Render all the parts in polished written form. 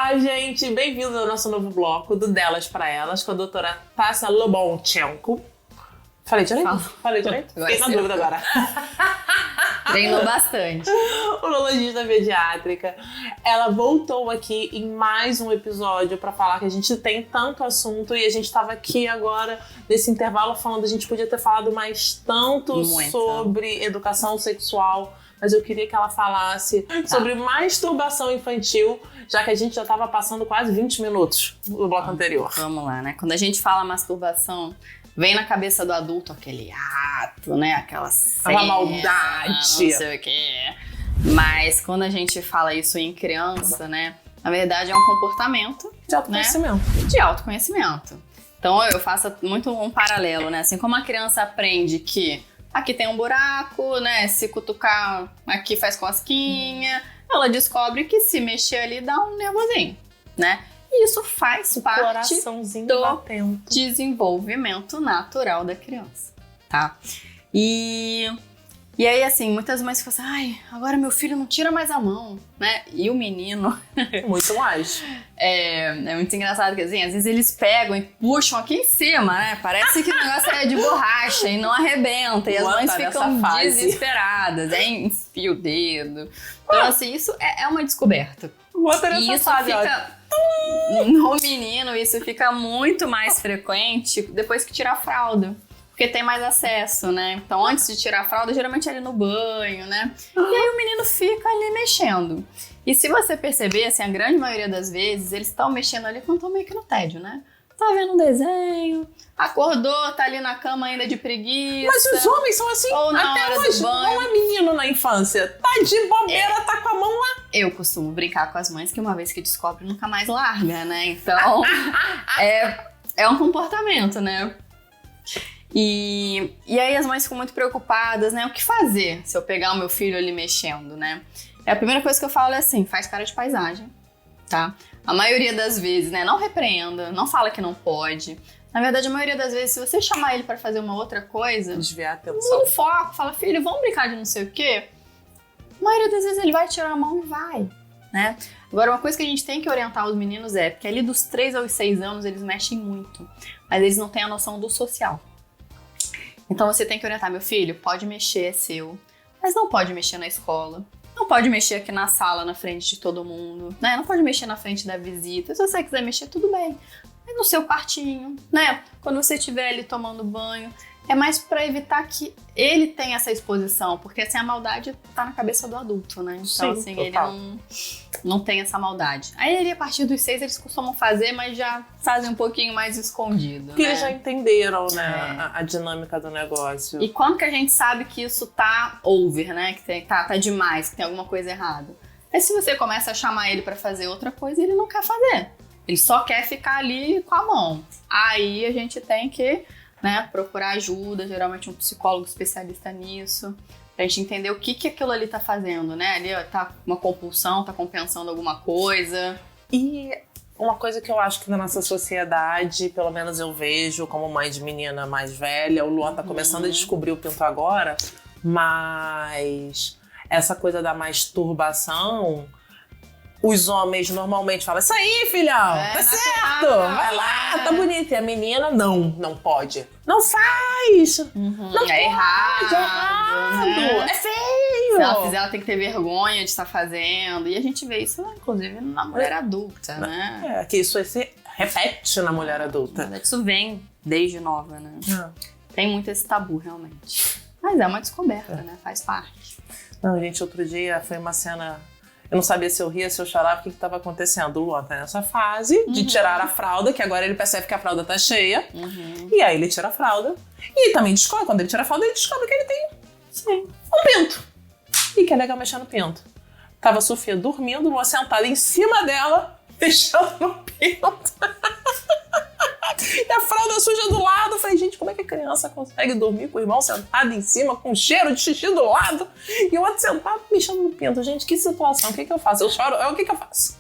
Olá, gente! Bem-vindos ao nosso novo bloco do Delas para Elas com a doutora Tássia Lobonchenko. Falei direito? Falei direito? Fiquei na dúvida agora. Treinou bastante. Urologista pediátrica. Ela voltou aqui em mais um episódio para falar que a gente tem tanto assunto e a gente estava aqui agora nesse intervalo falando, a gente podia ter falado mais tanto sobre educação sexual, mas eu queria que ela falasse sobre masturbação infantil, já que a gente já estava passando quase 20 minutos no bloco anterior. Vamos lá, né? Quando a gente fala masturbação, vem na cabeça do adulto aquele ato, né? Aquela cena, maldade. Não sei o quê. Mas quando a gente fala isso em criança, né? Na verdade é um comportamento de autoconhecimento. Né? De autoconhecimento. Então eu faço muito um paralelo, né? Assim como a criança aprende que aqui tem um buraco, né? Se cutucar aqui faz cosquinha, ela descobre que se mexer ali dá um nervosinho, né? E isso faz parte do batendo. Desenvolvimento natural da criança, tá? E aí, assim, muitas mães falam assim, ai, agora meu filho não tira mais a mão, né? E o menino... Muito mais. É muito engraçado que, assim, às vezes eles pegam e puxam aqui em cima, né? Parece que o negócio é de borracha e não arrebenta. E as mães ficam desesperadas, enfia o dedo. Então, assim, isso é uma descoberta. E isso fica... No menino, isso fica muito mais frequente depois que tira a fralda. Porque tem mais acesso, né? Então, antes de tirar a fralda, geralmente é ali no banho, né? E aí o menino fica ali mexendo. E se você perceber, assim, a grande maioria das vezes, eles estão mexendo ali quando estão meio que no tédio, né? Tá vendo um desenho, acordou, tá ali na cama ainda de preguiça. Mas os homens são assim, ou na até hora hoje, do banho. não é menino na infância. Tá de bobeira, tá com a mão lá. Eu costumo brincar com as mães que uma vez que descobre, nunca mais larga, né? Então, é um comportamento, né? E aí as mães ficam muito preocupadas, né? O que fazer se eu pegar o meu filho ali mexendo, né? A primeira coisa que eu falo é assim, faz cara de paisagem, tá? A maioria das vezes, né? Não repreenda, não fala que não pode. Na verdade, a maioria das vezes, se você chamar ele pra fazer uma outra coisa... Desviar a atenção. No foco, fala, filho, vamos brincar de não sei o quê? A maioria das vezes ele vai tirar a mão e vai, né? Agora, uma coisa que a gente tem que orientar os meninos é, porque ali dos 3 aos 6 anos eles mexem muito, mas eles não têm a noção do social. Então você tem que orientar, meu filho, pode mexer, é seu, mas não pode mexer na escola, não pode mexer aqui na sala, na frente de todo mundo, né? Não pode mexer na frente da visita, se você quiser mexer, tudo bem, mas no seu quartinho, né? Quando você estiver ali tomando banho, é mais pra evitar que ele tenha essa exposição, porque assim, a maldade tá na cabeça do adulto, né? Então, sim, assim, total. Ele não tem essa maldade. Aí, a partir dos 6, eles costumam fazer, mas já fazem um pouquinho mais escondido, porque né? eles já entenderam, né, a dinâmica do negócio. E quando que a gente sabe que isso tá over, né? Que tá demais, que tem alguma coisa errada? É se você começa a chamar ele pra fazer outra coisa e ele não quer fazer. Ele só quer ficar ali com a mão. Aí a gente tem que... né, procurar ajuda, geralmente um psicólogo especialista nisso, pra gente entender o que aquilo ali tá fazendo, né? Ali ó, tá uma compulsão, tá compensando alguma coisa. E uma coisa que eu acho que na nossa sociedade, pelo menos eu vejo como mãe de menina mais velha, o Luan tá começando a descobrir o pinto agora, mas essa coisa da masturbação... Os homens normalmente falam, isso aí, filhão, tá certo, vai lá, tá bonito. E a menina, não pode. Não faz! Não pode, errado. Né? É feio! Se ela fizer, ela tem que ter vergonha de estar fazendo. E a gente vê isso, inclusive, na mulher adulta, né? Que isso se repete na mulher adulta. Isso vem desde nova, né? Tem muito esse tabu, realmente. Mas é uma descoberta, né? Faz parte. Não, gente, outro dia foi uma cena... Eu não sabia se eu ria, se eu chorava, o que estava acontecendo. O Luan tá nessa fase de tirar a fralda, que agora ele percebe que a fralda tá cheia. E aí ele tira a fralda. E também descobre, quando ele tira a fralda, ele descobre que ele tem um pinto. E que é legal mexer no pinto. Tava a Sofia dormindo, o Luan sentada em cima dela, mexendo no pinto. E a fralda suja do lado. Eu falei, gente, como é que a criança consegue dormir com o irmão sentado em cima, com cheiro de xixi do lado, e o outro sentado mexendo no pinto? Gente, que situação, o que eu faço? Eu choro, o que eu faço?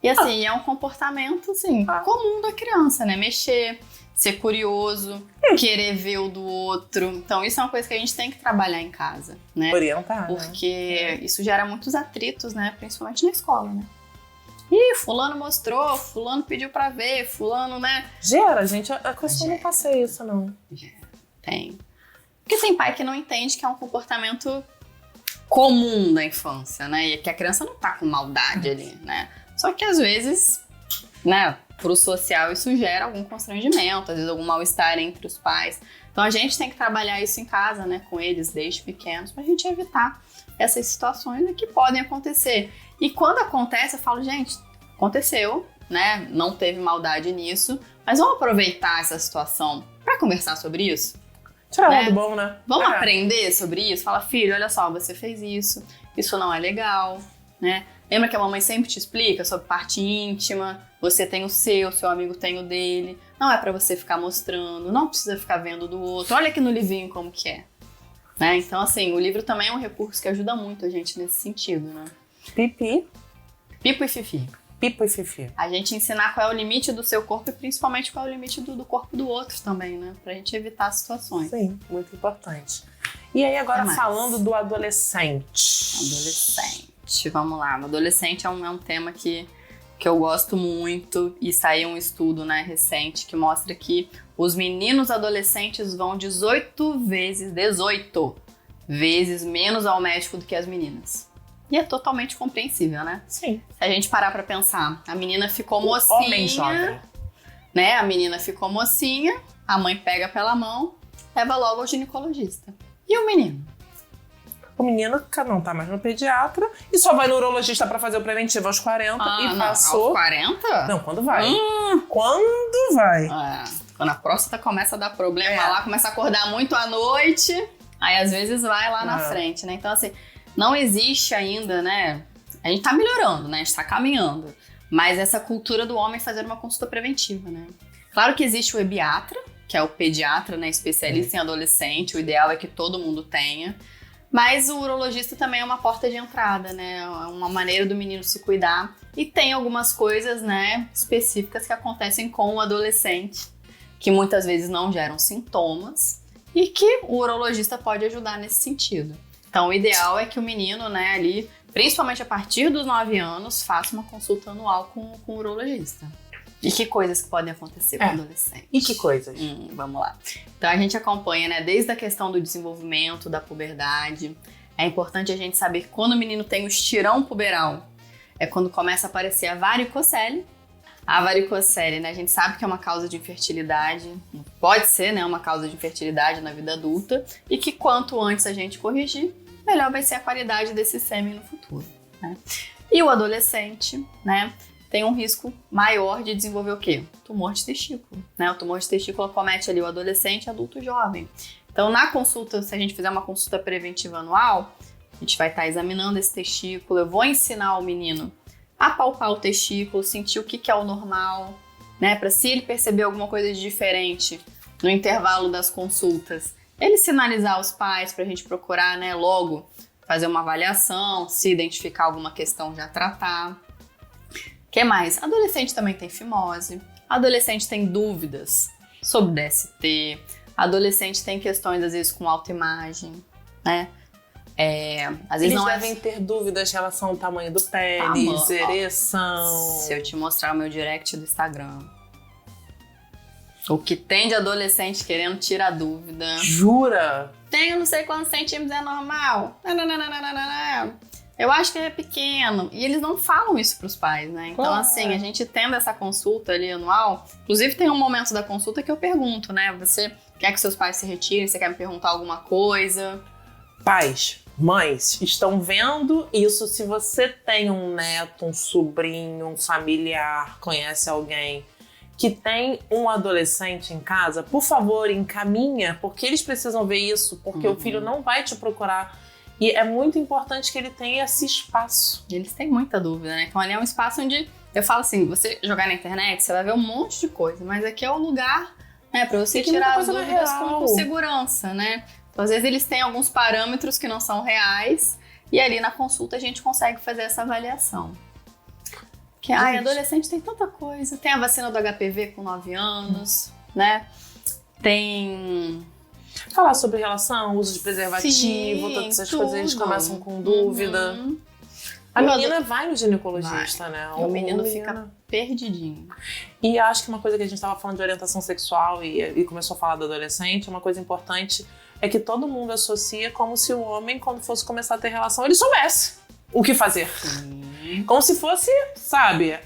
E assim, é um comportamento, assim, comum da criança, né? Mexer, ser curioso, querer ver o do outro. Então, isso é uma coisa que a gente tem que trabalhar em casa, né? Orientar, porque isso gera muitos atritos, né? Principalmente na escola, né? Ih, fulano mostrou, fulano pediu pra ver, fulano, né? Gera, gente, a questão não passei isso, não. Tem. Porque tem pai que não entende que é um comportamento comum da infância, né? E que a criança não tá com maldade ali, né? Só que às vezes, né, pro social isso gera algum constrangimento, às vezes algum mal-estar entre os pais. Então a gente tem que trabalhar isso em casa, né, com eles desde pequenos, pra gente evitar essas situações que podem acontecer. E quando acontece, eu falo, gente, aconteceu, né? Não teve maldade nisso, mas vamos aproveitar essa situação pra conversar sobre isso? Tirar lado bom, né? Vamos aprender sobre isso? Fala, filho, olha só, você fez isso não é legal, né? Lembra que a mamãe sempre te explica sobre parte íntima, você tem o seu amigo tem o dele, não é pra você ficar mostrando, não precisa ficar vendo do outro, olha aqui no livrinho como que é. Né? Então, assim, o livro também é um recurso que ajuda muito a gente nesse sentido, né? Pipi. Pipo e fifi. Pipo e fifi. A gente ensinar qual é o limite do seu corpo e principalmente qual é o limite do corpo do outro também, né? Pra gente evitar situações. Sim, muito importante. E aí agora falando do adolescente. Adolescente, vamos lá. O adolescente é um tema que eu gosto muito e saiu um estudo, né, recente que mostra que os meninos adolescentes vão 18 vezes menos ao médico do que as meninas. E é totalmente compreensível, né? Sim. Se a gente parar pra pensar, a menina ficou mocinha, homem jovem, né? A menina ficou mocinha, a mãe pega pela mão, leva logo ao ginecologista. E o menino? O menino não tá mais no pediatra e só vai no urologista pra fazer o preventivo aos 40 e passou... Aos 40? Não, quando vai. Quando vai. Quando a próstata começa a dar problema lá, começa a acordar muito à noite, aí às vezes vai lá na frente, né? Então, assim, não existe ainda, né? A gente tá melhorando, né? A gente tá caminhando. Mas essa cultura do homem fazer uma consulta preventiva, né? Claro que existe o ebiatra, que é o pediatra, né? Especialista em adolescente. O ideal é que todo mundo tenha. Mas o urologista também é uma porta de entrada, né? É uma maneira do menino se cuidar. E tem algumas coisas, né, específicas que acontecem com o adolescente, que muitas vezes não geram sintomas e que o urologista pode ajudar nesse sentido. Então, o ideal é que o menino, né, ali, principalmente a partir dos 9 anos, faça uma consulta anual com o urologista. E que coisas que podem acontecer com o adolescente? E que coisas? Vamos lá. Então, a gente acompanha, né, desde a questão do desenvolvimento, da puberdade. É importante a gente saber que quando o menino tem o estirão puberal, é quando começa a aparecer a varicocele. A varicocele, né, a gente sabe que é uma causa de infertilidade, pode ser, né, uma causa de infertilidade na vida adulta, e que quanto antes a gente corrigir, melhor vai ser a qualidade desse sêmen no futuro, né? E o adolescente, né, tem um risco maior de desenvolver o quê? Tumor de testículo, né? O tumor de testículo acomete ali o adolescente e adulto jovem. Então, na consulta, se a gente fizer uma consulta preventiva anual, a gente vai estar examinando esse testículo, eu vou ensinar o menino a palpar o testículo, sentir o que é o normal, né? Para se ele perceber alguma coisa de diferente no intervalo das consultas, ele sinalizar aos pais para a gente procurar, né, logo fazer uma avaliação, se identificar alguma questão já tratar. O que mais? Adolescente também tem fimose, adolescente tem dúvidas sobre DST, adolescente tem questões às vezes com autoimagem, né? Às vezes eles não devem ter dúvidas em relação ao tamanho do pênis, ereção. Se eu te mostrar o meu direct do Instagram, o que tem de adolescente querendo tirar dúvida. Jura? Tenho não sei quantos centímetros, é normal. Eu acho que ele é pequeno. E eles não falam isso pros pais, né? Então, assim, a gente tendo essa consulta ali anual, inclusive tem um momento da consulta que eu pergunto, né? Você quer que seus pais se retirem? Você quer me perguntar alguma coisa? Pais, mães, estão vendo isso? Se você tem um neto, um sobrinho, um familiar, conhece alguém que tem um adolescente em casa, por favor, encaminha, porque eles precisam ver isso, porque o filho não vai te procurar. E é muito importante que ele tenha esse espaço. Eles têm muita dúvida, né? Então ali é um espaço onde, eu falo assim, você jogar na internet, você vai ver um monte de coisa, mas aqui é o lugar, né, pra você tirar as dúvidas com segurança, né? Então, às vezes eles têm alguns parâmetros que não são reais e ali na consulta a gente consegue fazer essa avaliação. Que, adolescente tem tanta coisa. Tem a vacina do HPV com 9 anos, né? Tem... Falar sobre relação, uso de preservativo, todas essas coisas, eles começam com dúvida. A menina vai no ginecologista, né? E o menino fica perdidinho. E acho que uma coisa que a gente estava falando de orientação sexual e começou a falar do adolescente, uma coisa importante é que todo mundo associa como se o homem, quando fosse começar a ter relação, ele soubesse o que fazer. Sim. Como se fosse, sabe?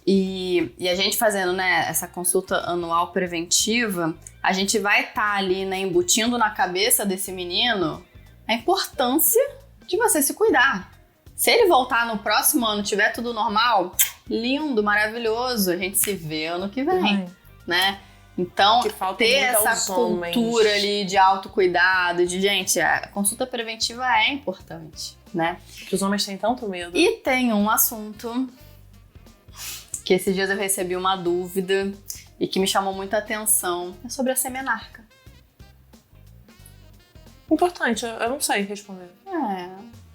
E a gente fazendo, né, essa consulta anual preventiva, a gente vai estar ali, né, embutindo na cabeça desse menino a importância de você se cuidar. Se ele voltar no próximo ano, tiver tudo normal, lindo, maravilhoso, a gente se vê ano que vem, né? Então, ter essa cultura ali de autocuidado, de gente, a consulta preventiva é importante, né? Que os homens têm tanto medo. E tem um assunto que esses dias eu recebi uma dúvida e que me chamou muita atenção, é sobre a semenarca. Importante, eu não sei responder.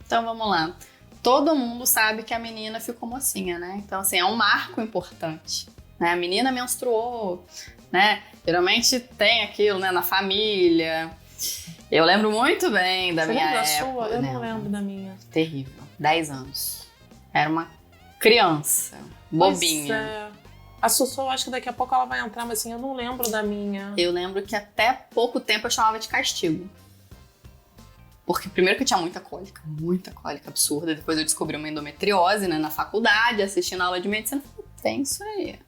Então vamos lá. Todo mundo sabe que a menina ficou mocinha, né? Então, assim, é um marco importante, né? A menina menstruou, né? Geralmente tem aquilo, né, na família. Eu lembro muito bem da minha época. Sua? Eu não lembro da minha. Terrível. 10 anos. Era uma criança, bobinha. A Sussu, eu acho que daqui a pouco ela vai entrar, mas assim, eu não lembro da minha. Eu lembro que até pouco tempo eu chamava de castigo. Porque primeiro que eu tinha muita cólica absurda. Depois eu descobri uma endometriose, né, na faculdade, assistindo a aula de medicina. Tem isso aí.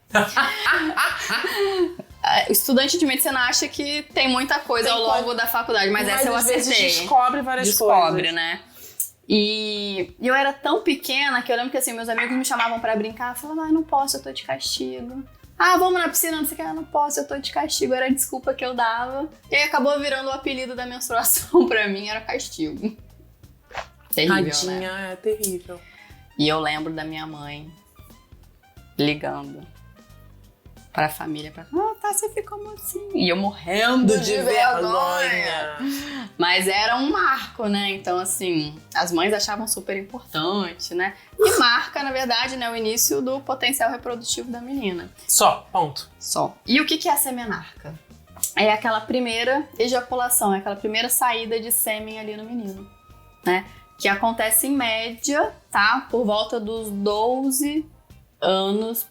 O estudante de medicina acha que tem muita coisa ao longo da faculdade, mas essa eu acertei. Descobre várias coisas. Né? E eu era tão pequena que eu lembro que assim, meus amigos me chamavam pra brincar. Falavam, não posso, eu tô de castigo. Vamos na piscina, não sei o que, não posso, eu tô de castigo. Era a desculpa que eu dava. E aí acabou virando o apelido da menstruação pra mim, era castigo. Terrível, Tadinha, né? É terrível. E eu lembro da minha mãe ligando pra família, você ficou mocinha. E eu morrendo de vergonha. Mas era um marco, né? Então, assim, as mães achavam super importante, né? E marca, na verdade, né, o início do potencial reprodutivo da menina. Só, ponto. Só. E o que é a semenarca? É aquela primeira ejaculação, é aquela primeira saída de sêmen ali no menino, né? Que acontece em média, tá? Por volta dos 12 anos,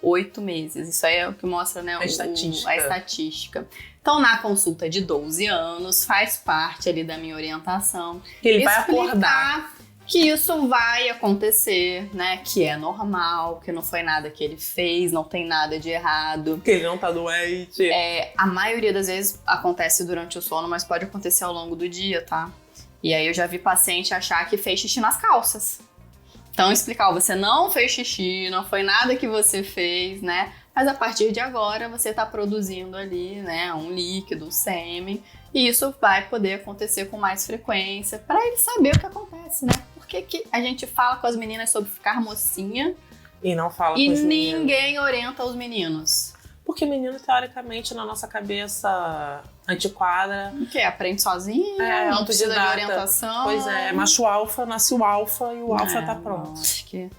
8 meses. Isso aí é o que mostra, né, a estatística. Então, na consulta de 12 anos, faz parte ali da minha orientação. Ele vai acordar que isso vai acontecer, né? Que é normal, que não foi nada que ele fez, não tem nada de errado. Que ele não tá doente. A maioria das vezes acontece durante o sono, mas pode acontecer ao longo do dia, tá? E aí eu já vi paciente achar que fez xixi nas calças. Então, explicar, você não fez xixi, não foi nada que você fez, né? Mas a partir de agora, você tá produzindo ali, né, um líquido, um sêmen. E isso vai poder acontecer com mais frequência, para ele saber o que acontece, né? Por que a gente fala com as meninas sobre ficar mocinha e não fala com os meninos? E ninguém orienta os meninos? Porque menino, teoricamente, na nossa cabeça antiquada... O quê? Aprende sozinho? Não precisa de orientação? Pois é, macho alfa, nasce o alfa e o alfa tá pronto. Acho que...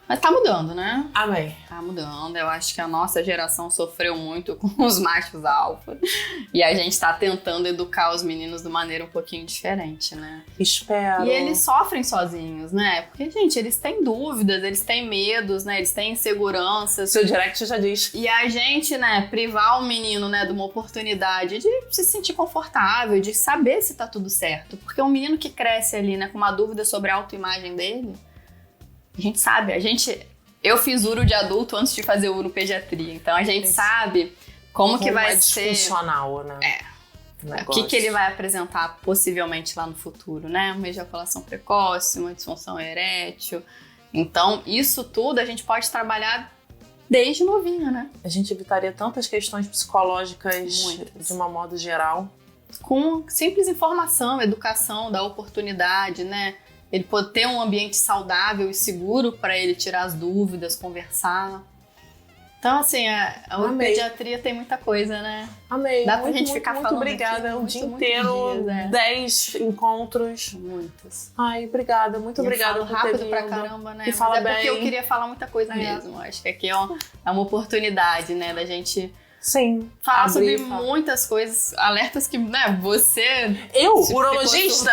Mas tá mudando, né? Amém. Tá mudando. Eu acho que a nossa geração sofreu muito com os machos alfa. E a gente tá tentando educar os meninos de maneira um pouquinho diferente, né? Espero. E eles sofrem sozinhos, né? Porque, gente, eles têm dúvidas, eles têm medos, né? Eles têm inseguranças. Seu direct já diz. E a gente, né, privar o menino, né, de uma oportunidade de se sentir confortável, de saber se tá tudo certo. Porque um menino que cresce ali, né, com uma dúvida sobre a autoimagem dele, a gente sabe, eu fiz uro de adulto antes de fazer uro pediatria, então a gente sabe como que vai ser... disfuncional, né? O que ele vai apresentar possivelmente lá no futuro, né? Uma ejaculação precoce, uma disfunção erétil. Então, isso tudo a gente pode trabalhar desde novinho, né? A gente evitaria tantas questões psicológicas de uma modo geral. Com simples informação, educação, da oportunidade, né? Ele pode ter um ambiente saudável e seguro para ele tirar as dúvidas, conversar. Então, assim, a pediatria tem muita coisa, né? Amei. Dá pra gente ficar falando. Muito obrigada. O dia inteiro, 10 encontros. Muitos. Ai, obrigada. Muito obrigada por ter rápido vindo. pra caramba, né? E fala bem. Porque eu queria falar muita coisa mesmo. Acho que aqui é uma oportunidade, né? Da gente Sim. Falar sobre muitas coisas, alertas que, né, você... urologista,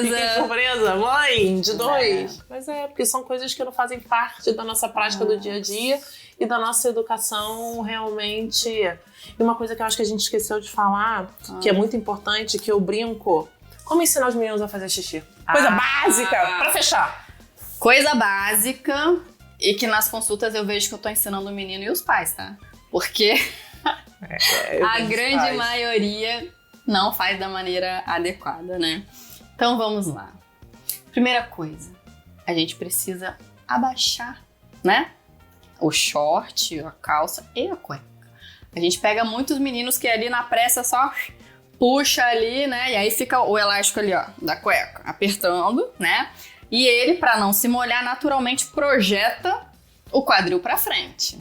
fiquei surpresa, mãe de 2. Mas porque são coisas que não fazem parte da nossa prática do dia a dia e da nossa educação realmente. E uma coisa que eu acho que a gente esqueceu de falar, que é muito importante, que eu brinco, como ensinar os meninos a fazer xixi? Coisa básica, pra fechar. Coisa básica e que nas consultas eu vejo que eu tô ensinando o menino e os pais, tá? Porque... a grande maioria não faz da maneira adequada, né? Então vamos lá. Primeira coisa, a gente precisa abaixar, né? O short, a calça e a cueca. A gente pega muitos meninos que ali na pressa só puxa ali, né? E aí fica o elástico ali, ó, da cueca, apertando, né? E ele, pra não se molhar, naturalmente projeta o quadril pra frente.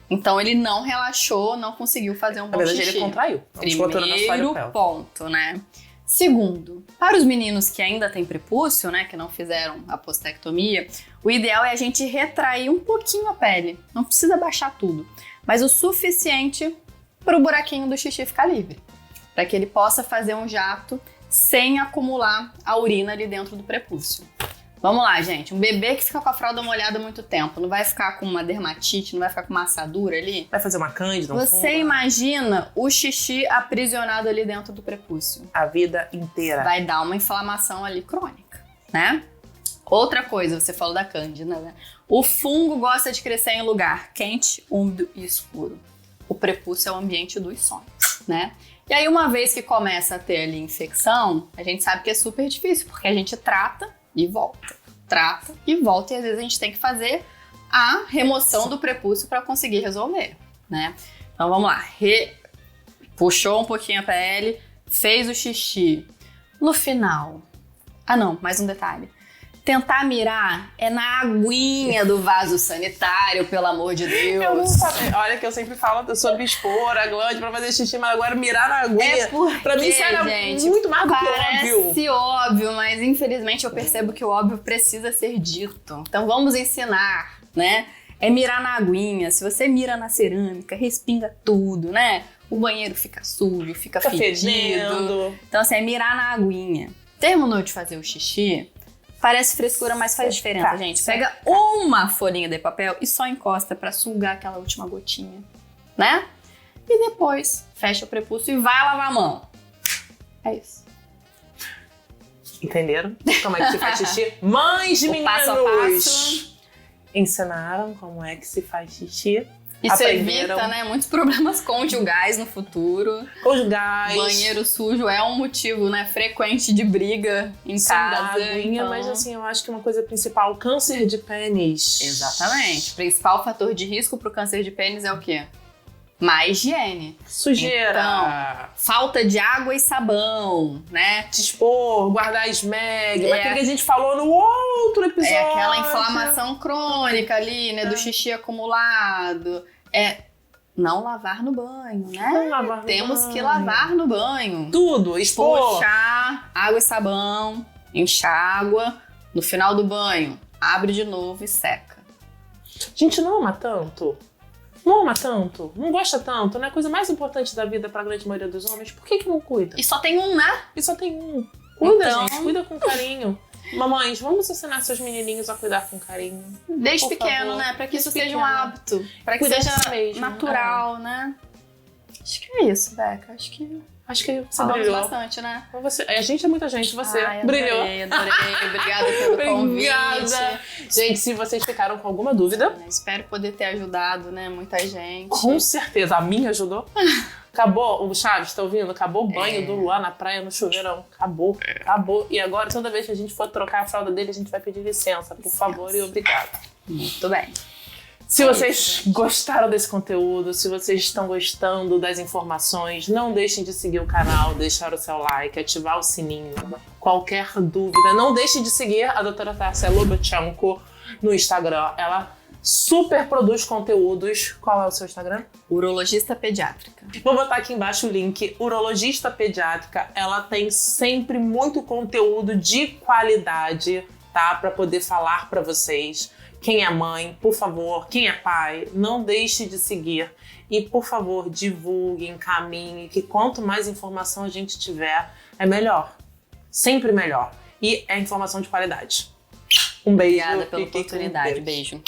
Então, ele não relaxou, não conseguiu fazer um bom xixi. Ele contraiu. Primeiro ponto, né? Segundo, para os meninos que ainda têm prepúcio, né, que não fizeram a postectomia, o ideal é a gente retrair um pouquinho a pele. Não precisa baixar tudo, mas o suficiente para o buraquinho do xixi ficar livre. Para que ele possa fazer um jato sem acumular a urina ali dentro do prepúcio. Vamos lá, gente. Um bebê que fica com a fralda molhada há muito tempo, não vai ficar com uma dermatite, não vai ficar com uma assadura ali? Vai fazer uma cândida? Você imagina o xixi aprisionado ali dentro do prepúcio. A vida inteira. Vai dar uma inflamação ali crônica, né? Outra coisa, você falou da cândida, né? O fungo gosta de crescer em lugar quente, úmido e escuro. O prepúcio é o ambiente dos sonhos, né? E aí, uma vez que começa a ter ali infecção, a gente sabe que é super difícil, porque a gente trata e volta. Trata e volta, e às vezes a gente tem que fazer a remoção do prepúcio para conseguir resolver, né? Então vamos lá. Puxou um pouquinho a pele, fez o xixi. No final... mais um detalhe. Tentar mirar é na aguinha do vaso sanitário, pelo amor de Deus. Eu não sabia. Olha que eu sempre falo sobre expor a glande pra fazer xixi, mas agora mirar na aguinha, pra mim isso era muito mais do que óbvio. Parece óbvio, mas infelizmente eu percebo que o óbvio precisa ser dito. Então vamos ensinar, né? É mirar na aguinha. Se você mira na cerâmica, respinga tudo, né? O banheiro fica sujo, fica fedido. Então assim, é mirar na aguinha. Terminou de fazer o xixi... Parece frescura, mas faz diferença, gente. Pega uma folhinha de papel e só encosta pra sugar aquela última gotinha, né? E depois fecha o prepúcio e vai lavar a mão. É isso. Entenderam? Como é que se faz xixi? Mães de meninos! Passo a passo. Ensinaram como é que se faz xixi. Isso evita, né, muitos problemas conjugais no futuro. Conjugais. Banheiro sujo é um motivo, né, frequente de briga em casa. Aguinha, mas assim, eu acho que uma coisa principal, câncer de pênis. Exatamente. O principal fator de risco pro câncer de pênis é o quê? Má higiene. Sujeira. Então, falta de água e sabão, né? Dispor, guardar esmegma, aquilo que a gente falou no outro episódio. É aquela inflamação crônica ali, né? Do xixi acumulado. Não lavar no banho, né? Não lavar no Temos banho. que lavar no banho. Tudo, expor. Puxar, água e sabão, enxágua. No final do banho, abre de novo e seca. Gente, não ama tanto. Não ama tanto, não gosta tanto, não é a coisa mais importante da vida pra grande maioria dos homens. Por que não cuida? E só tem um, né? E só tem um. Cuida, Então... gente, cuida com carinho. Mamães, vamos ensinar seus menininhos a cuidar com carinho. Desde pequeno, favor. né? Pra que Desde isso seja pequeno. um hábito. Pra que Cuidar seja de si mesmo, natural, né? Acho que é isso, Beca. Acho que você falamos brilhou. bastante, né? Você, a gente é muita gente, você brilhou. Adorei. Obrigada pelo Obrigada. convite. Gente, se vocês ficaram com alguma dúvida... Espero poder ter ajudado, né? Muita gente. Com certeza, a minha ajudou. Acabou, o Chaves, tá ouvindo? Acabou o banho do Luan na praia, no chuveirão. Acabou. E agora, toda vez que a gente for trocar a fralda dele, a gente vai pedir licença, por favor e obrigado. Muito bem. Se vocês gostaram desse conteúdo, se vocês estão gostando das informações, não deixem de seguir o canal, deixar o seu like, ativar o sininho. Qualquer dúvida, não deixe de seguir a doutora Tássia Lobachenko no Instagram. Ela super produz conteúdos. Qual é o seu Instagram? Urologista pediátrica. Vou botar aqui embaixo o link. Urologista pediátrica, ela tem sempre muito conteúdo de qualidade, tá? Pra poder falar pra vocês. Quem é mãe, por favor, quem é pai, não deixe de seguir. E, por favor, divulgue, encaminhe, que quanto mais informação a gente tiver, é melhor. Sempre melhor. E é informação de qualidade. Um beijo. Obrigada pela oportunidade. Beijo.